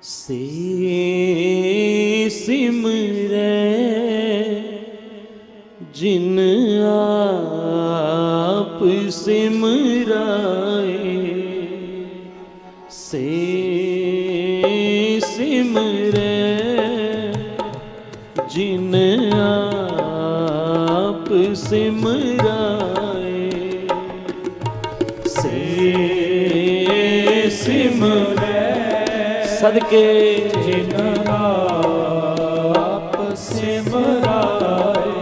से सिमरे जिन आप सिमराए, से सिमरे जिन आप सिमराए, से सिमरे सदके जिन आप सिमराए,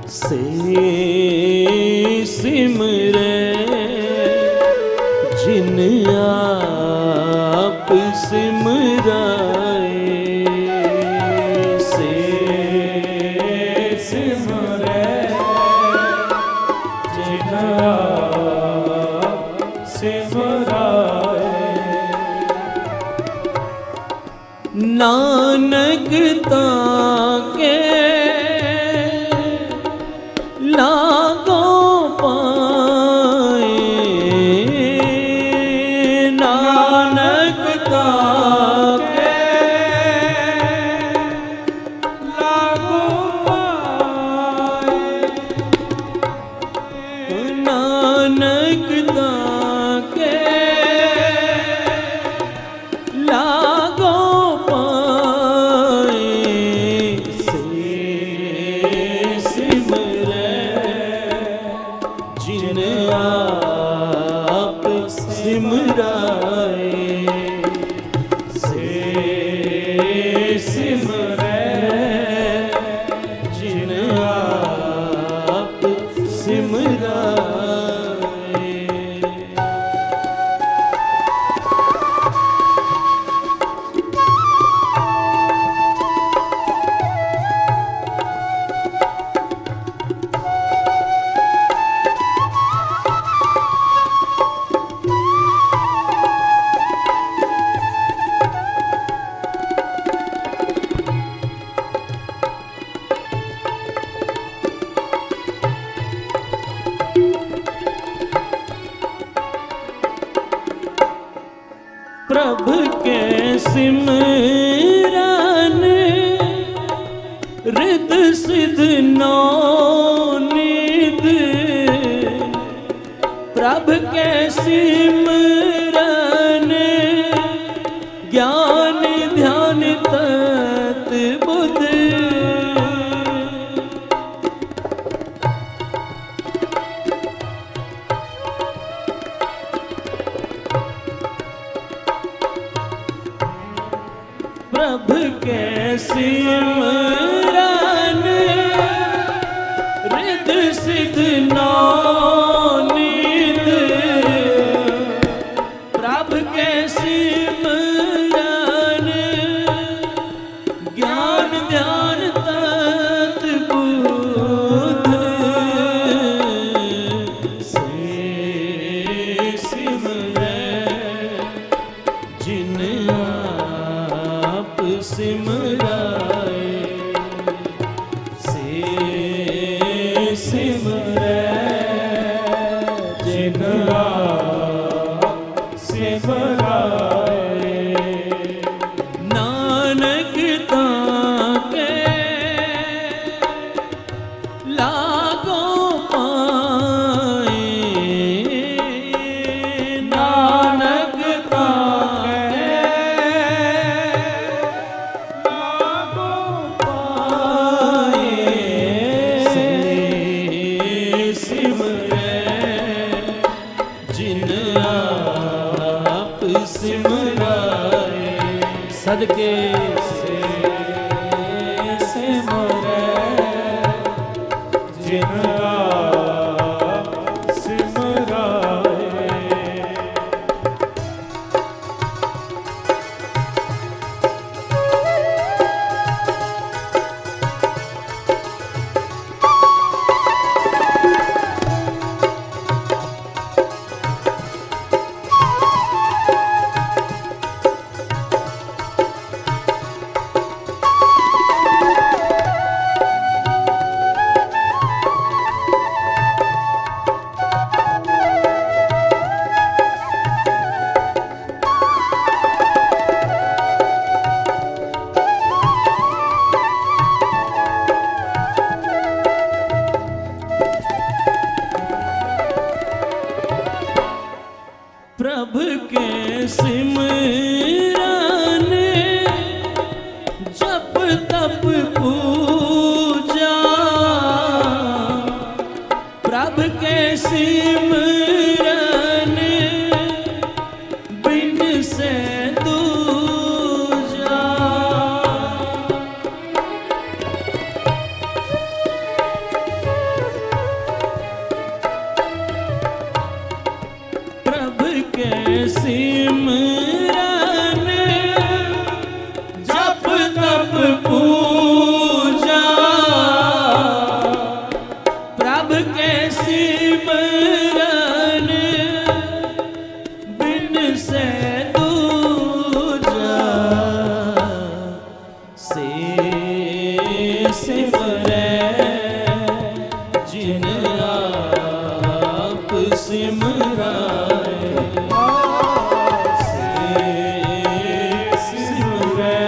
से सिमरे जिन आप सिमराए, से सिमरे जिन आप सिमराए। नानक ताके लागो पाए, नानक ताके लागो पाए, नानक ताके लागो पाए, से सिमरे जिन आप सिमराए, से सिमरे जिन आप सिमराए। प्रभु के सिमरन रिद सिद्ध नौ निध, प्रभु के सिमरन ज्ञान ध्यान तत् बुद्ध, प्रभु के सिमरन रिद सिद्ध नौ निध, प्रभु के सिमरन ज्ञान ध्यान तत् बुद्ध, से सिमरे जिन आप सिमराए, से सिमरे जिन आप सिमराए। नानक ताके लागो पाए, नानक ताके लागो पाए, से सिमरे जिन आप सिमराए, सदके से सिमरे जिन आप सिमराए। सिमरन जप तप पूजा प्रभु के सिमरन बिन से दूजा। प्रभु के सिमरन जप तप पूजा प्रभु के सिमरन बिन से दूजा। से सिमरे जिन आप सिमराए। से सिमरे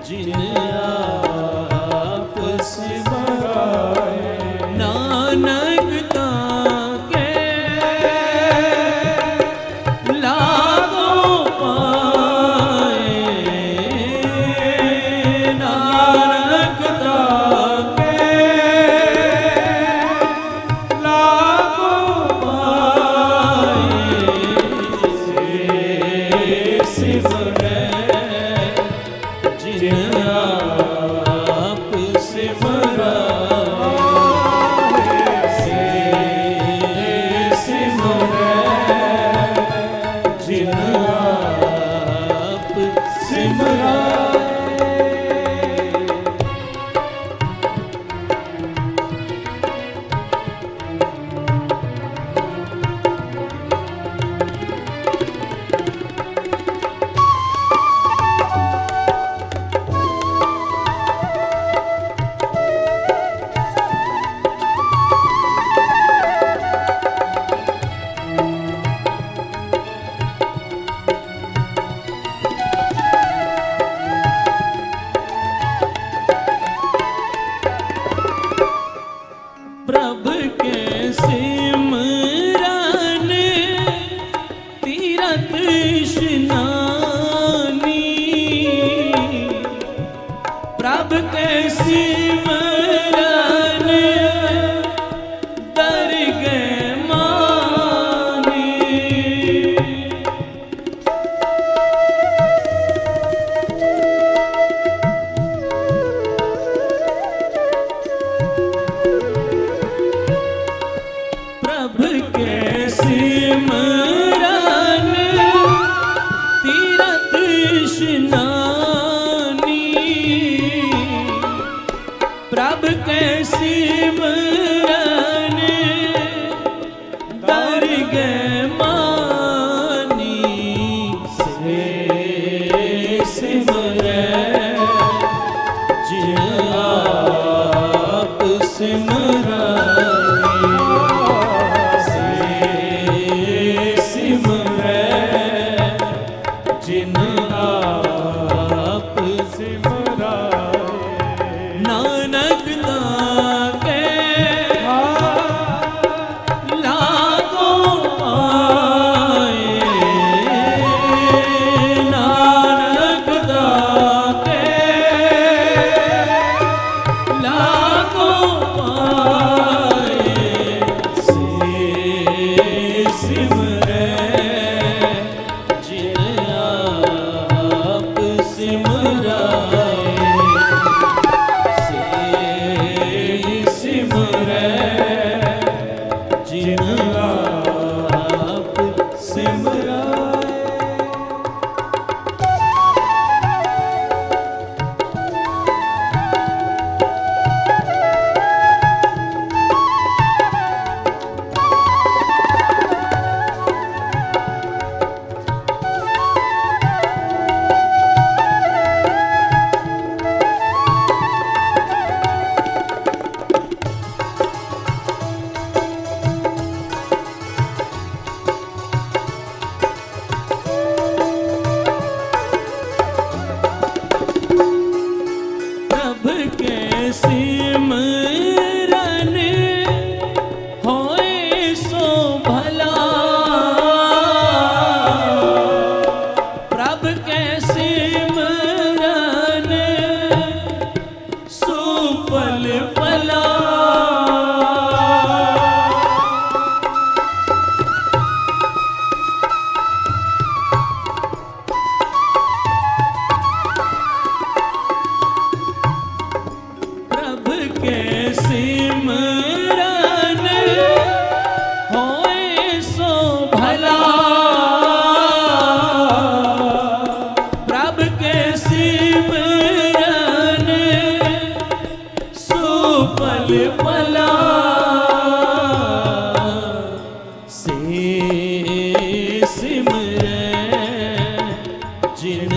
जिन आप सिमराए। नानक ताके लागो पाए। नानक ताके लागो पाए। से सिमरे जिन आप सिमराए। से सिमरे जिन आप सिमराए। जिन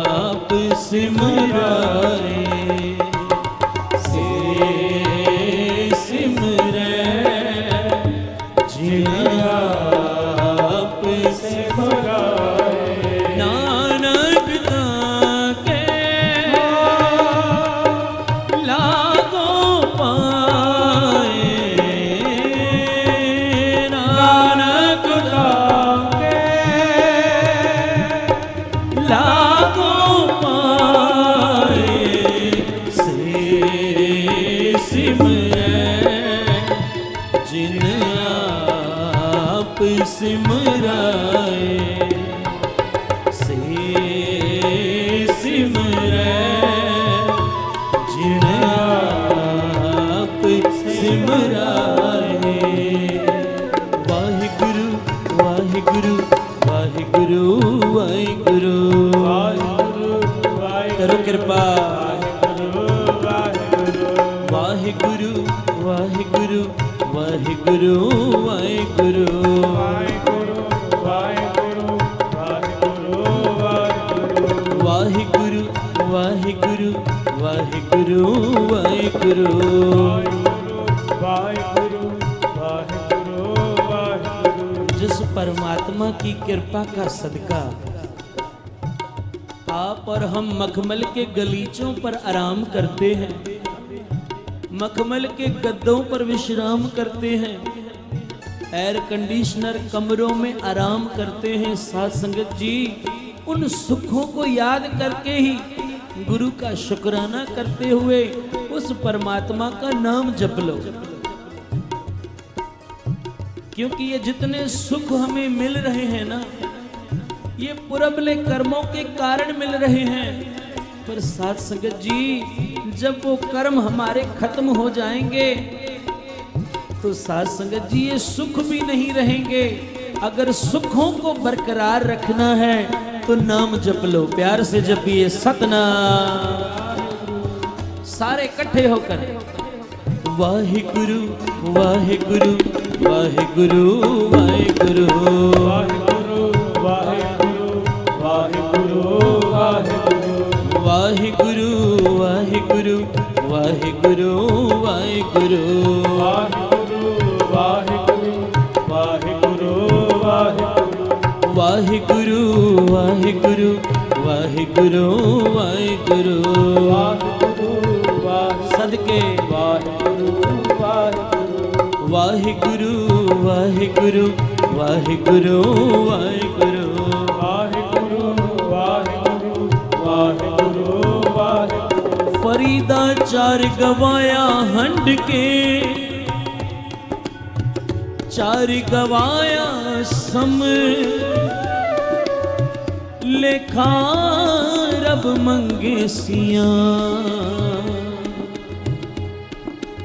आप सिमराए से सिमरै जिन आप सिमराए नानक ताके लागो पाए नानक ताके लागो पाए से सिमरै जिन आप सिमराए से सिमरै जिन आप सिमराए वाहिगुरु वाहिगुरु वाहिगुरु वाहिगुरु करो कृपा वाहिगुरु वाहिगुरु वाहिगुरु वाहिगुरु वाहिगुरु वाहिगुरु वाहिगुरु वाहिगुरु जिस परमात्मा की कृपा का सदका आप और हम मखमल के गलीचों पर आराम करते हैं, मखमल के गद्दों पर विश्राम करते हैं, एयर कंडीशनर कमरों में आराम करते हैं। साथ संगत जी, उन सुखों को याद करके ही गुरु का शुक्राना करते हुए उस परमात्मा का नाम जप लो, क्योंकि ये जितने सुख हमें मिल रहे हैं ना, ये पुरबले कर्मों के कारण मिल रहे हैं। पर साथ संगत जी, जब वो कर्म हमारे खत्म हो जाएंगे तो साथ संगत जी ये सुख भी नहीं रहेंगे। अगर सुखों को बरकरार रखना है तो नाम जप लो, प्यार से जपिए सतनाम। सारे इकट्ठे होकर वाहिगुरु वाहिगुरु वाहिगुरु वाहिगुरु वाहिगुरु वाहिगुरु वाहिगुरु वाहिगुरु वाहिगुरु वाहिगुरु वाहिगुरु वाहिगुरु सदके वाहिगुरु वाहिगुरु वाहिगुरु वाहिगुरु फरीदा चार गवाया हंड के, चार गवाया सम लेखा रब मंगे सिया,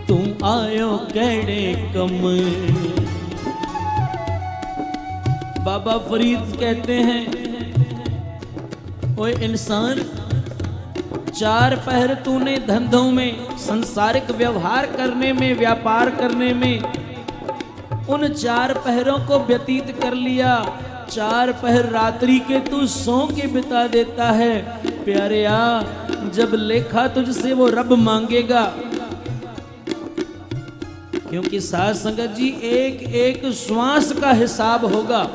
तुम आयो केड़े कम। बाबा फरीद कहते हैं, ओए इंसान, चार पहर तूने धंधों में, संसारिक व्यवहार करने में, व्यापार करने में, उन चार पहरों को व्यतीत कर लिया। चार पहर रात्रि के तू सो के बिता देता है। प्यारेया, जब लेखा तुझसे वो रब मांगेगा, क्योंकि साथ संगत जी एक एक श्वास का हिसाब होगा।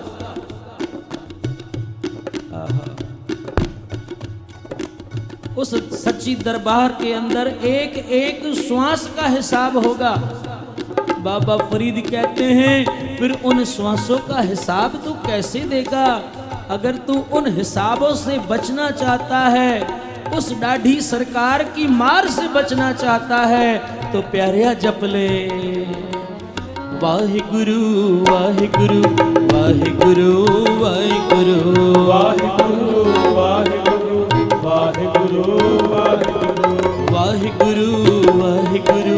उस सच्ची दरबार के अंदर एक एक श्वास का हिसाब होगा। बाबा फरीद कहते हैं, फिर उन श्वासों का हिसाब तू कैसे देगा? अगर तू उन हिसाबों से बचना चाहता है, उस दाढ़ी सरकार की मार से बचना चाहता है, तो प्यारिया जप ले वाहिगुरु वाहिगुरु वाहिगुरु वाहिगुरु वाहिगुरु वाहिगुरु वाहिगुरु वाहिगुरु वाहिगुरु वाहिगुरु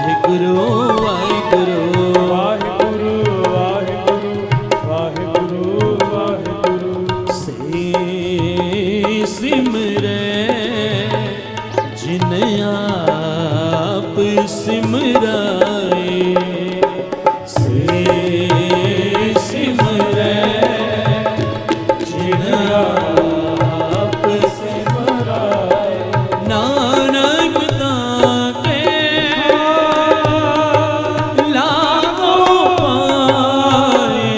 वाहिगुरु वाहिगुरु वाहिगुरु वाहिगुरु से सिमरै जिन आप सिमराए से सिमरै जिन आप सिमराए नानक ताके लागो पाए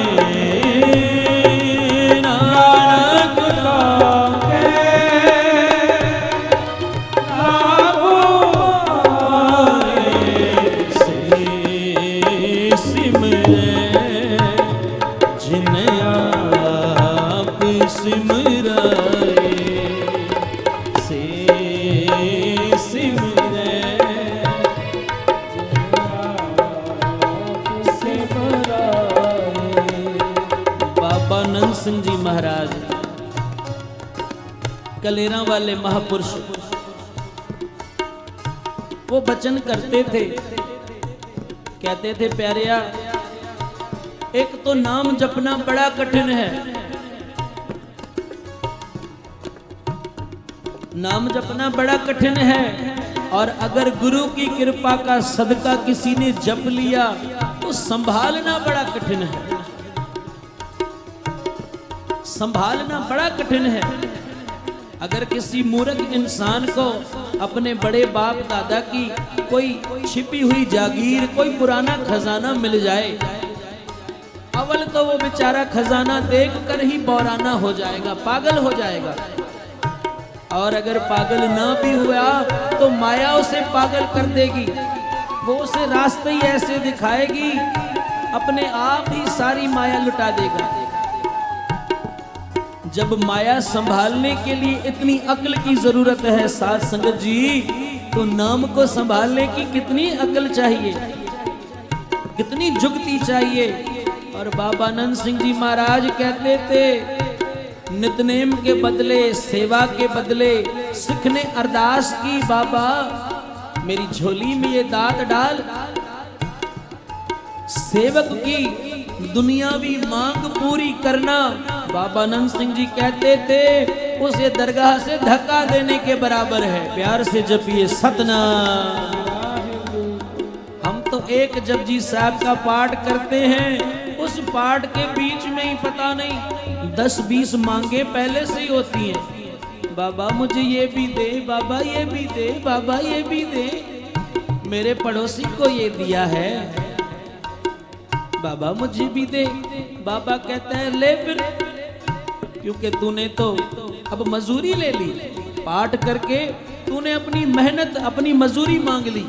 नानक ताके लागो से सिमरै जिन आप सिमराए से सिमरै बाबा नंद सिंह जी महाराज कलेरा वाले महापुरुष वो वचन करते थे, कहते थे प्यारिया एक तो नाम जपना बड़ा कठिन है, नाम जपना बड़ा कठिन है, और अगर गुरु की कृपा का सदका किसी ने जप लिया तो संभालना बड़ा कठिन है, संभालना बड़ा कठिन है। अगर किसी मूर्ख इंसान को अपने बड़े बाप दादा की कोई छिपी हुई जागीर, कोई पुराना खजाना मिल जाए, अवल तो वो बेचारा खजाना देखकर ही बौराना हो जाएगा, पागल हो जाएगा। और अगर पागल ना भी हुआ तो माया उसे पागल कर देगी, वो उसे रास्ते ही ऐसे दिखाएगी, अपने आप ही सारी माया लुटा देगा। जब माया संभालने के लिए इतनी अक्ल की जरूरत है साध संगत जी, तो नाम को संभालने की कितनी अक्ल चाहिए, कितनी जुगती चाहिए। और बाबा नंद सिंह जी महाराज कहते थे नितनेम के बदले, सेवा के बदले सिख ने अरदास की, बाबा मेरी झोली में ये दात डाल, सेवक की दुनियावी मांग पूरी करना। बाबा नंद सिंह जी कहते थे उसे दरगाह से धक्का देने के बराबर है। प्यार से जपिए सतनाम। हम तो एक जपजी साहब का पाठ करते हैं, उस पाठ के बीच में ही पता नहीं 10-20 मांगे पहले से ही होती हैं। बाबा मुझे ये भी दे, बाबा ये भी दे, बाबा ये भी दे, मेरे पड़ोसी को ये दिया है, बाबा मुझे भी दे। बाबा कहता है ले फिर, क्योंकि तूने तो अब मजूरी ले ली, पाठ करके तूने अपनी मेहनत, अपनी मजूरी मांग ली।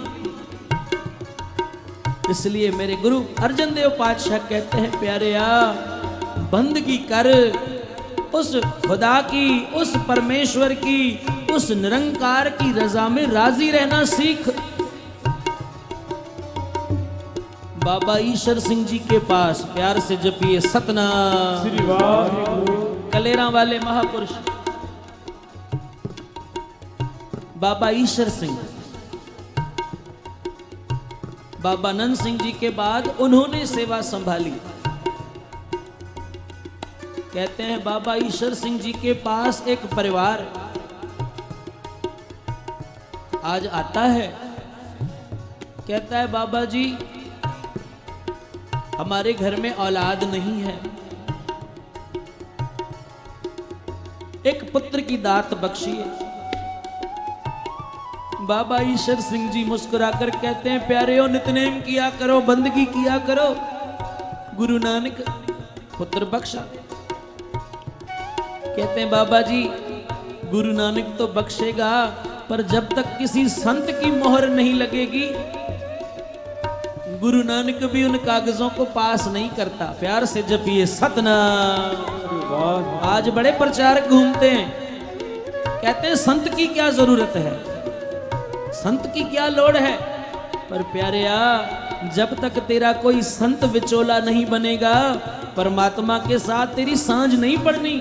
इसलिए मेरे गुरु अर्जन देव पातशाह कहते हैं प्यारेया बंदगी कर उस खुदा की, उस परमेश्वर की, उस निरंकार की रजा में राजी रहना सीख। बाबा ईश्वर सिंह जी के पास प्यार से जपिए सतनाम। श्री वाहिगुरु। कलेरा वाले महापुरुष बाबा ईश्वर सिंह, बाबा नंद सिंह जी के बाद उन्होंने सेवा संभाली। कहते हैं बाबा ईश्वर सिंह जी के पास एक परिवार आज आता है, कहता है बाबा जी हमारे घर में औलाद नहीं है, एक पुत्र की दात बख्शिए। बाबा ईश्वर सिंह जी मुस्कुराकर कहते हैं प्यारे नितनेम किया करो, बंदगी किया करो, गुरु नानक पुत्र बख्शा। कहते हैं बाबा जी गुरु नानक तो बख्शेगा, पर जब तक किसी संत की मोहर नहीं लगेगी गुरु नानक भी उन कागजों को पास नहीं करता। प्यार से जपिए सतनाम। आज बड़े प्रचारक घूमते हैं, कहते हैं संत की क्या जरूरत है, संत की क्या लोड़ है, पर प्यारेया जब तक तेरा कोई संत विचोला नहीं बनेगा, परमात्मा के साथ तेरी सांझ नहीं पड़नी,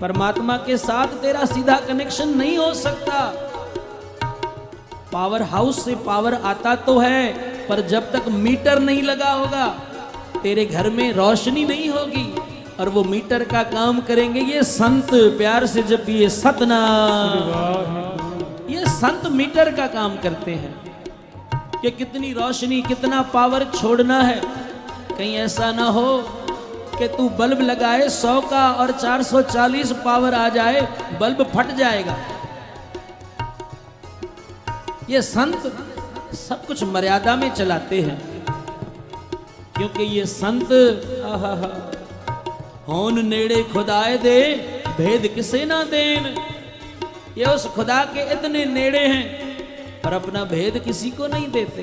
परमात्मा के साथ तेरा सीधा कनेक्शन नहीं हो सकता। पावर हाउस से पावर आता तो है, पर जब तक मीटर नहीं लगा होगा तेरे घर में रोशनी नहीं होगी, और वो मीटर का काम करेंगे ये संत। प्यार से जब ये सतनाम, ये संत मीटर का काम करते हैं कि कितनी रोशनी, कितना पावर छोड़ना है। कहीं ऐसा ना हो कि तू बल्ब लगाए 100 का और 440 पावर आ जाए, बल्ब फट जाएगा। ये संत सब कुछ मर्यादा में चलाते हैं, क्योंकि ये संत होन नेड़े खुदाए दे भेद किसे ना देन। ये उस खुदा के इतने नेड़े हैं पर अपना भेद किसी को नहीं देते।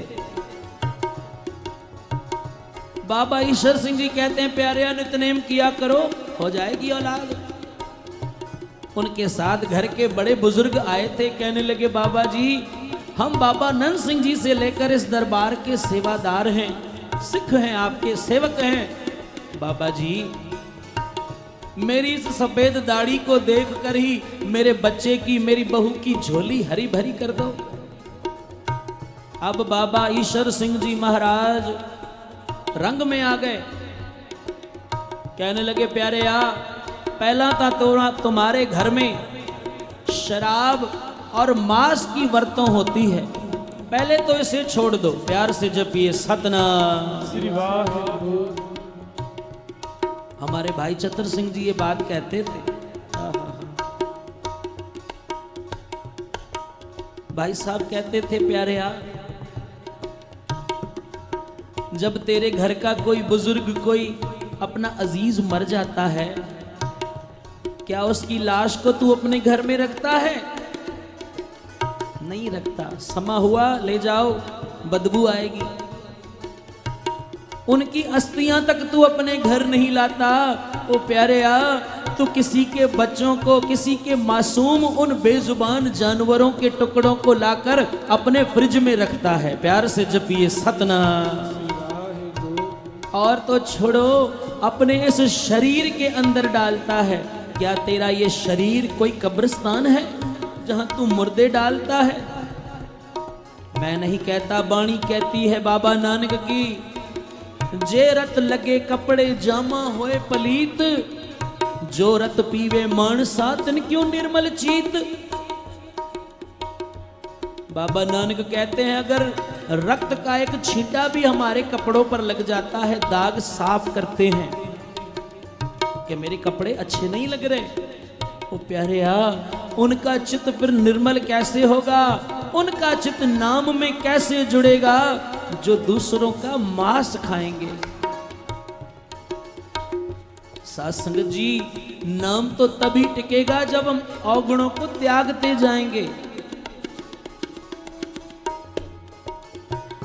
बाबा ईश्वर सिंह जी कहते हैं प्यारे नितनेम किया करो, हो जाएगी औलाद। उनके साथ घर के बड़े बुजुर्ग आए थे, कहने लगे बाबा जी हम बाबा नंद सिंह जी से लेकर इस दरबार के सेवादार हैं, सिख हैं, आपके सेवक हैं। बाबा जी मेरी इस सफेद दाढ़ी को देखकर ही मेरे बच्चे की, मेरी बहू की झोली हरी भरी कर दो। अब बाबा ईश्वर सिंह जी महाराज रंग में आ गए, कहने लगे प्यारे पहला था तुम्हारे घर में शराब और मांस की वर्तों होती है, पहले तो इसे छोड़ दो। प्यार से जपिए सतनाम श्री वाहिगुरु। हमारे भाई चतर सिंह जी ये बात कहते थे। भाई साहब कहते थे प्यारे जब तेरे घर का कोई बुजुर्ग, कोई अपना अजीज मर जाता है, क्या उसकी लाश को तू अपने घर में रखता है? नहीं रखता। समा हुआ ले जाओ, बदबू आएगी। उनकी अस्थियां तक तू अपने घर नहीं लाता। ओ प्यारे तू किसी के बच्चों को, किसी के मासूम उन बेजुबान जानवरों के टुकड़ों को लाकर अपने फ्रिज में रखता है। प्यार से जपिए सतनाम। और तो छोड़ो, अपने इस शरीर के अंदर डालता है। क्या तेरा ये शरीर कोई कब्रिस्तान है जहां तू मुर्दे डालता है? मैं नहीं कहता, बाणी कहती है बाबा नानक की, जे रत लगे कपड़े जामा होए पलीत, जो रत पीवे मानसा तिन क्यों निर्मल चीत। बाबा नानक कहते हैं अगर रक्त का एक छींटा भी हमारे कपड़ों पर लग जाता है, दाग साफ करते हैं कि मेरे कपड़े अच्छे नहीं लग रहे। ओ प्यारे उनका चित्त फिर निर्मल कैसे होगा? उनका चित्त नाम में कैसे जुड़ेगा जो दूसरों का मांस खाएंगे? साथ संगत जी, नाम तो तभी टिकेगा जब हम अवगुणों को त्यागते जाएंगे।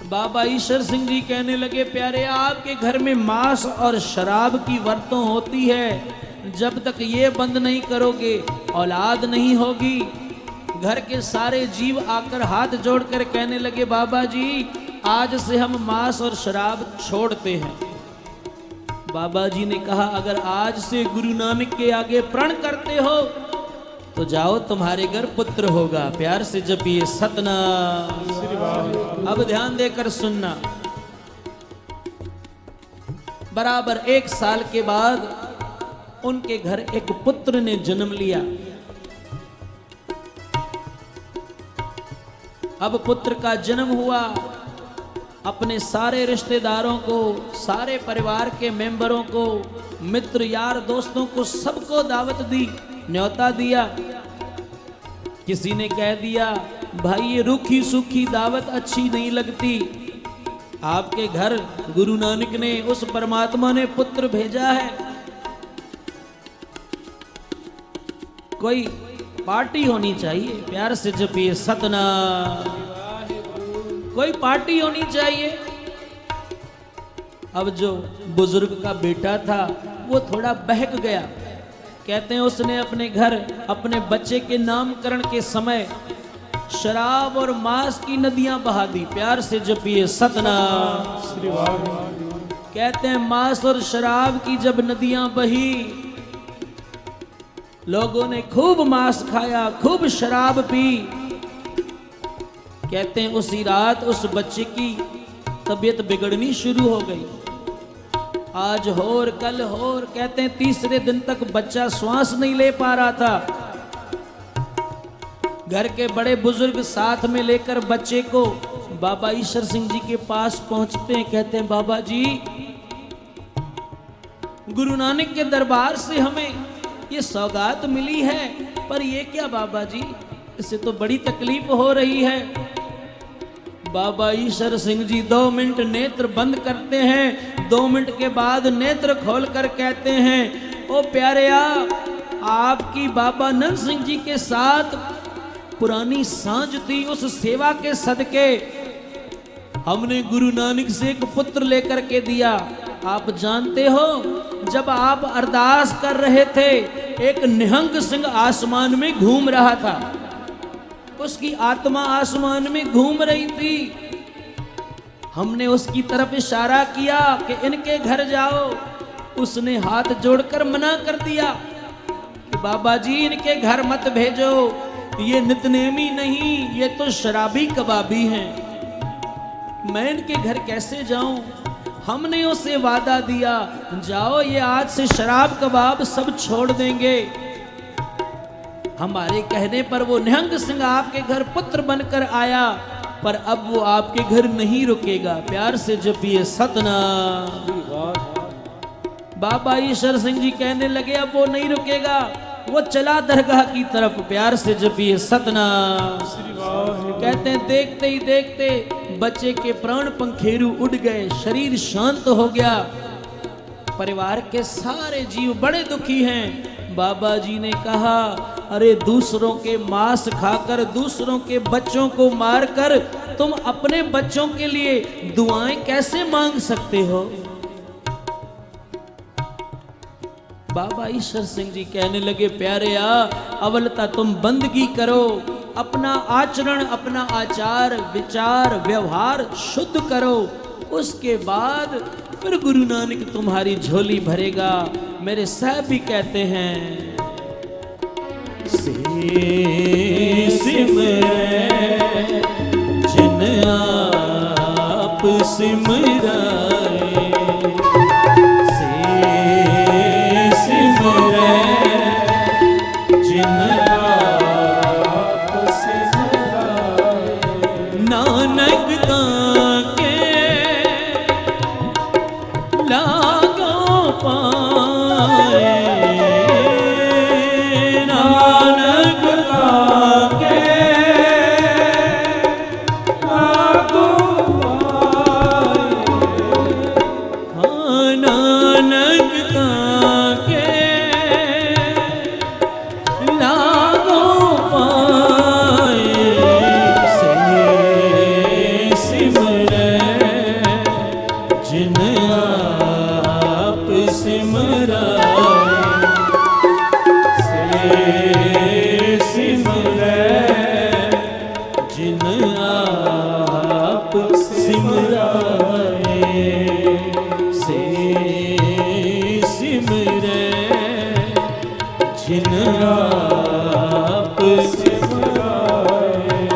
बाबा ईश्वर सिंह जी कहने लगे प्यारे आपके घर में मांस और शराब की वर्तों होती है, जब तक ये बंद नहीं करोगे औलाद नहीं होगी। घर के सारे जीव आकर हाथ जोड़कर कहने लगे बाबा जी आज से हम मांस और शराब छोड़ते हैं। बाबा जी ने कहा अगर आज से गुरु नानक के आगे प्रण करते हो तो जाओ, तुम्हारे घर पुत्र होगा। प्यार से जपिए सतनाम। अब ध्यान देकर सुनना। बराबर 1 साल के बाद उनके घर एक पुत्र ने जन्म लिया। अब पुत्र का जन्म हुआ, अपने सारे रिश्तेदारों को, सारे परिवार के मेंबरों को, मित्र यार दोस्तों को सबको दावत दी, न्योता दिया। किसी ने कह दिया भाई ये रूखी सूखी दावत अच्छी नहीं लगती, आपके घर गुरु नानक ने, उस परमात्मा ने पुत्र भेजा है, कोई पार्टी होनी चाहिए। प्यार से जपिए सतनाम। कोई पार्टी होनी चाहिए। अब जो बुजुर्ग का बेटा था वो थोड़ा बहक गया। कहते हैं उसने अपने घर अपने बच्चे के नामकरण के समय शराब और मांस की नदियां बहा दी। प्यार से जपिए सतनाम। कहते हैं मांस और शराब की जब नदियां बही, लोगों ने खूब मांस खाया, खूब शराब पी। कहते हैं उसी रात उस बच्चे की तबीयत बिगड़नी शुरू हो गई। आज होर कल होर। कहते हैं तीसरे दिन तक बच्चा श्वास नहीं ले पा रहा था। घर के बड़े बुजुर्ग साथ में लेकर बच्चे को बाबा ईश्वर सिंह जी के पास पहुंचते हैं। कहते हैं बाबा जी, गुरु नानक के दरबार से हमें ये सौगात मिली है, पर ये क्या बाबा जी, इससे तो बड़ी तकलीफ हो रही है। बाबा ईश्वर सिंह जी 2 मिनट नेत्र बंद करते हैं, 2 मिनट के बाद नेत्र खोलकर कहते हैं, ओ प्यारेया, आपकी बाबा नंद सिंह जी के साथ पुरानी सांझ थी, उस सेवा के सदके हमने गुरु नानक से एक पुत्र लेकर के दिया। आप जानते हो, जब आप अरदास कर रहे थे, एक निहंग सिंह आसमान में घूम रहा था, उसकी आत्मा आसमान में घूम रही थी। हमने उसकी तरफ इशारा किया कि इनके घर जाओ, उसने हाथ जोड़कर मना कर दिया कि बाबा जी इनके घर मत भेजो, ये नितनेमी नहीं, ये तो शराबी कबाबी हैं, मैं इनके घर कैसे जाऊं। हमने उसे वादा दिया, जाओ, ये आज से शराब कबाब सब छोड़ देंगे। हमारे कहने पर वो निहंग सिंह आपके घर पुत्र बनकर आया, पर अब वो आपके घर नहीं रुकेगा। प्यार से जपिए सतनाम। बाबा ईश्वर सिंह जी कहने लगे, अब वो नहीं रुकेगा, वो चला दरगाह की तरफ। प्यार से जपिए सतनाम। कहते हैं देखते ही देखते बच्चे के प्राण पंखेरु उड़ गए, शरीर शांत हो गया। परिवार के सारे जीव बड़े दुखी हैं। बाबा जी ने कहा, अरे दूसरों के मांस खाकर, दूसरों के बच्चों को मारकर तुम अपने बच्चों के लिए दुआएं कैसे मांग सकते हो। बाबा ईश्वर सिंह जी कहने लगे, प्यारेया, अवलता तुम बंदगी करो, अपना आचरण, अपना आचार विचार व्यवहार शुद्ध करो, उसके बाद फिर गुरु नानक तुम्हारी झोली भरेगा। मेरे साहब भी कहते हैं, से सिमरै जिन आप सिमराए, से सिमरै जिन आप सिमराए, नानक ताके लागो पाए, नानक ताके लागो पाए, हाँ नानक ताके लागो पाए, से सिमरै जिन आप सिमराए, से सिमरै जिन आप सिमराए, से सिमरै जिन आप सिमराए,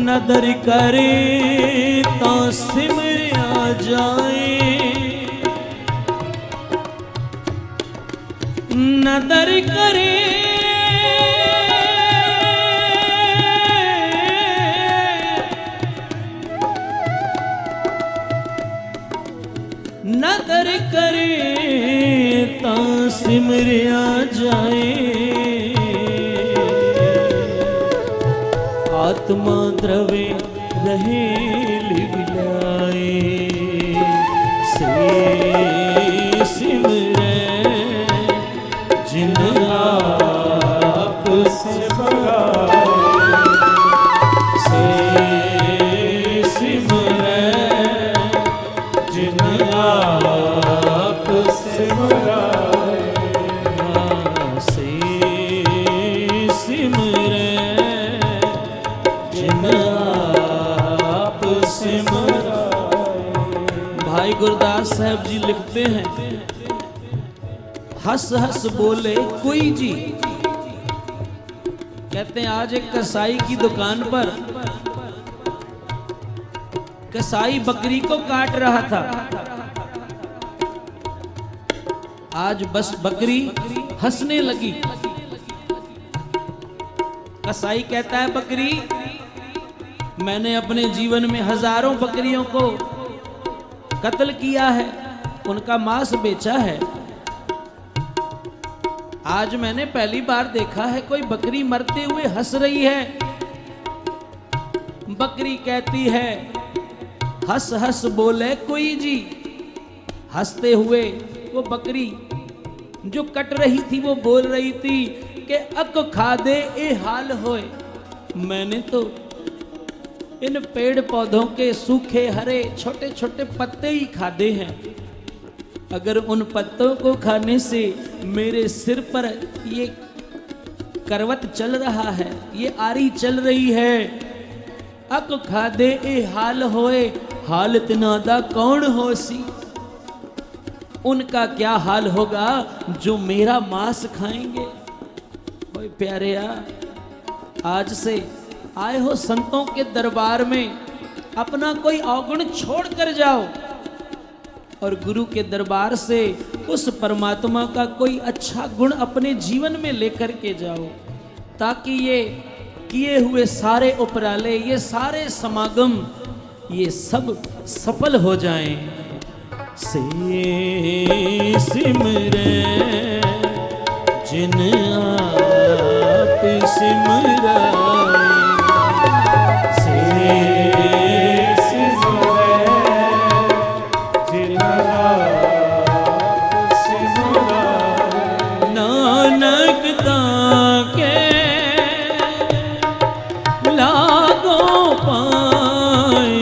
नदर करे तो सिमरिया जाए, नदर करे नदर करे ता सिमरिया जाए, आत्मा द्रवे रहे लिविलाए, से सिमरै जिन आप सिमराए, से सिमरै जिन आप सिमराए, से सिमरै जिन आप सिमराए। भाई गुरदास साहब जी लिखते हैं, हंस हंस बोले कोई जी। कहते हैं आज एक कसाई की दुकान पर कसाई बकरी को काट रहा था। आज बस बकरी हंसने लगी। कसाई कहता है बकरी, मैंने अपने जीवन में हजारों बकरियों को कत्ल किया है, उनका मांस बेचा है। आज मैंने पहली बार देखा है कोई बकरी मरते हुए हंस रही है। बकरी कहती है, हंस हंस बोले कोई जी। हंसते हुए वो बकरी जो कट रही थी वो बोल रही थी कि अक खा दे ए हाल होए। मैंने तो इन पेड़ पौधों के सूखे हरे छोटे छोटे पत्ते ही खाते हैं। अगर उन पत्तों को खाने से मेरे सिर पर ये करवट चल रहा है, ये आरी चल रही है, अक खा दे ए हाल होए, हालत नादा कौन होसी। उनका क्या हाल होगा जो मेरा मांस खाएंगे। ओए प्यारेया, आज से आए हो संतों के दरबार में, अपना कोई अवगुण छोड़ कर जाओ और गुरु के दरबार से उस परमात्मा का कोई अच्छा गुण अपने जीवन में लेकर के जाओ, ताकि ये किए हुए सारे उपराले, ये सारे समागम, ये सब सफल हो जाएं। से सिमरे जिन आप सिमराए, से सिमरे जिन आप सिमराए। नानक ताके लागो पाए,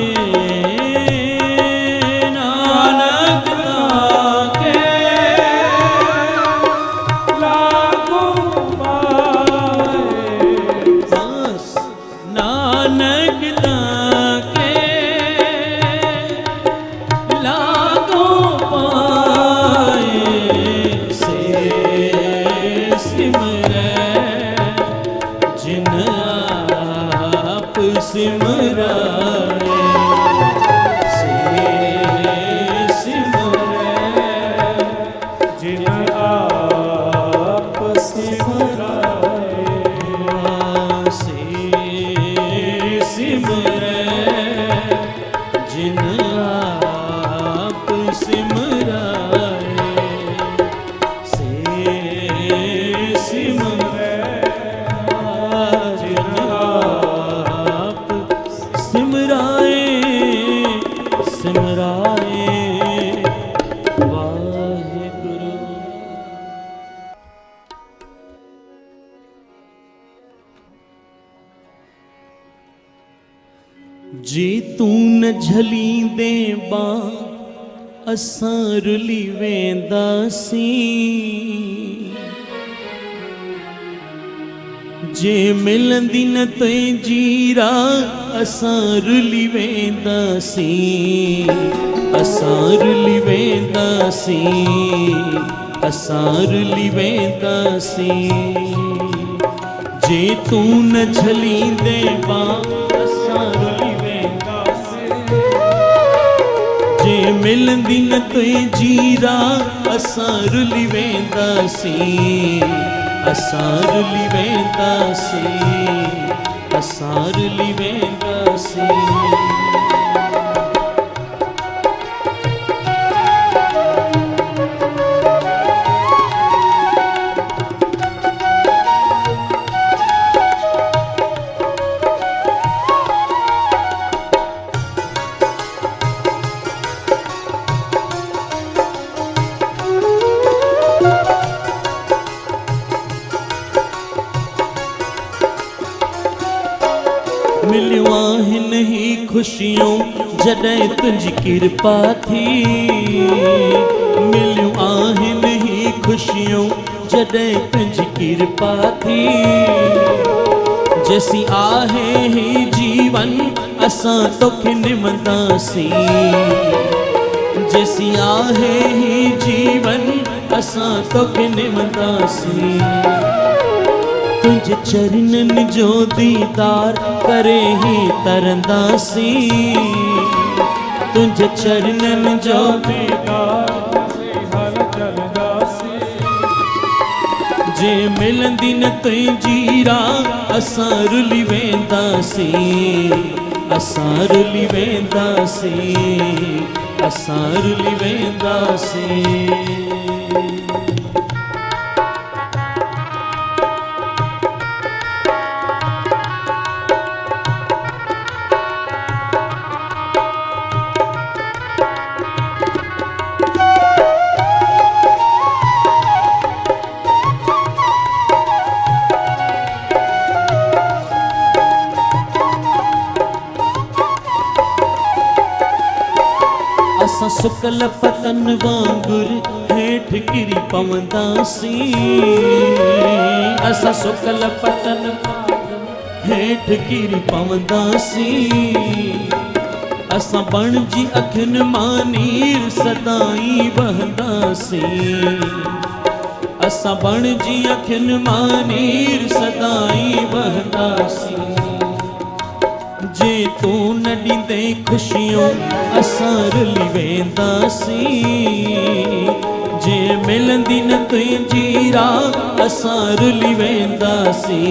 जे तू न झली दे बा असां रुली वेंदासी, जे मिलंदी न तुंहिंजी राह असां रुली वेंदासी, असां रुली वेंदासी, असां रुली वेंदासी। जे तू न झली दे बा असां रुली वेंदासी, जे मिलंदी न तुंहिंजी राह असां रुली वेंदासी, असां रुली वेंदासी, असां रुली वेंदासी। मिलियो आहिनि ही खुशियों जॾहिं तुंहिंजी कृपा थी, मिलियो आहिनि ही खुशियों जॾहिं तुंहिंजी कृपा थी। जैसी आहे ही जीवन असां तोखे निमंदासीं, जैसी आहे ही जीवन असां तोखे निमंदासीं। तुझे चरणन जो दीदार करे ही तरंदासी, तुझे चरणन जो दीदार से हल चलदासी। जे मिलंदी न तुई जीरा असां रुली वेंदासी, असां रुली वेंदासी, असां रुली वेंदासी। असां सुकल पतन वांगुर हेठ गिरी पवंदासी, असां सुकल पतन हेठ गिरी पवंदासी। असां बणजी अखियुनि मां नीर सदाई बहंदासी, असां बणजी अखियुनि मां नीर सदाई बहंदासी। जे तू न ॾींदे खुशियों असां रुली वेंदासी, जे मिलंदी न तुंहिंजी राह असां रुली वेंदासी,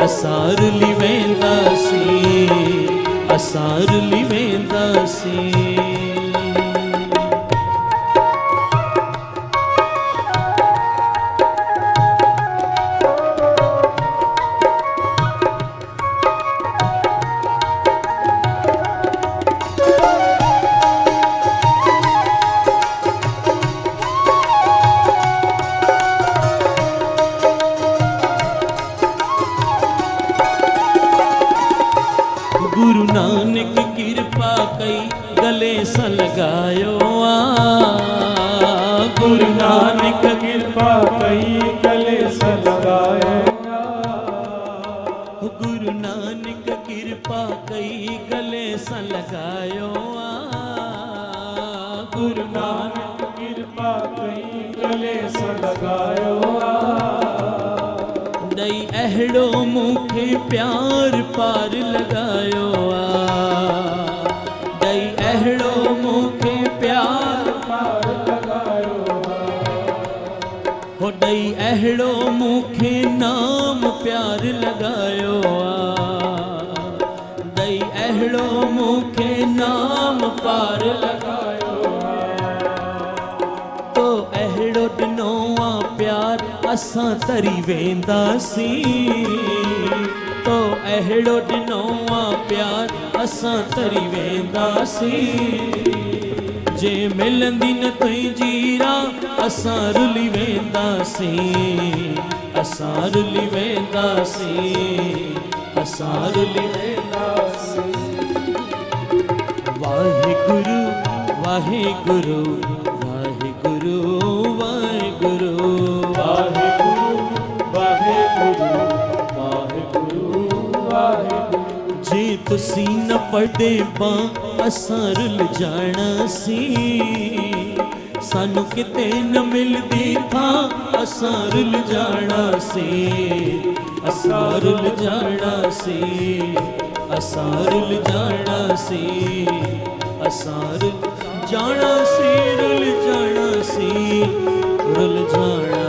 असां रुली वेंदासी, असां रुली वेंदासी। गुरु नानक कृपा कई गले सा लगायो गुरु नानक कृपा कई गले सा लगायो। गुरु नानक कृपा कई गले सा लगायो गुरु नानक कृपा कई गले सा लगायो। दई अहड़ो मूंखे प्यार पार लगायो दई अहड़ो मूंखे प्यार पार लगायो। हो दई अहड़ो मूंखे नाम प्यार लगायो दई अहड़ो मूंखे नाम पार लगायो। तो अहड़ो ॾिनो आहे प्यार असां तरी वेंदासी, तो अहड़ो ॾिनो आहे प्यार असां तरी वेंदासी। जे मिलंदी न तुंहिंजी राह असां रुली वेंदासी, असां रुली वेंदासी, असां रुली वेंदासी। वाहिगुरु वाहिगुरु वाहिगुरु वाहिगुरु जे तुसी न पढ़े बां असां रुल जाना सी, सानू किते न मिलदी था असां रुल जाना सी, असां रुल जाना सी, असां रुल जाना सी, असां रुल जाना सी, रुल जाना सी, रुल जाना